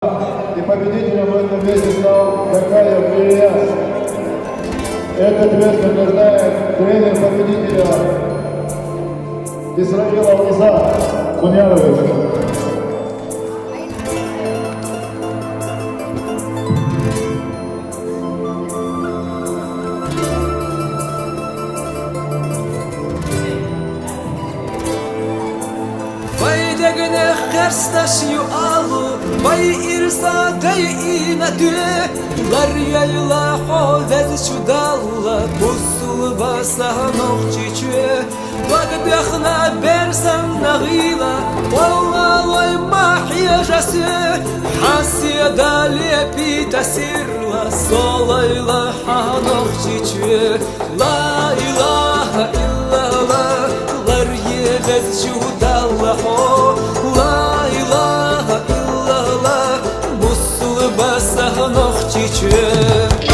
И победителем в этом месте стал Какаев Ильяс. Этот вес награждает тренер победителя Исраила Лиза Мунярович. Degene herstaş yu alu Bay irsa deyine dü Lar yayla hovez çudalla Busul basa nok çiçü Bagdahna bersem nağila Valla vay mahiyajası Hasiye dali pita sirla Solayla hanok çiçü La ilahe illallah Lar yevez çudalla La ilahe illallah Busul basa nok çiçü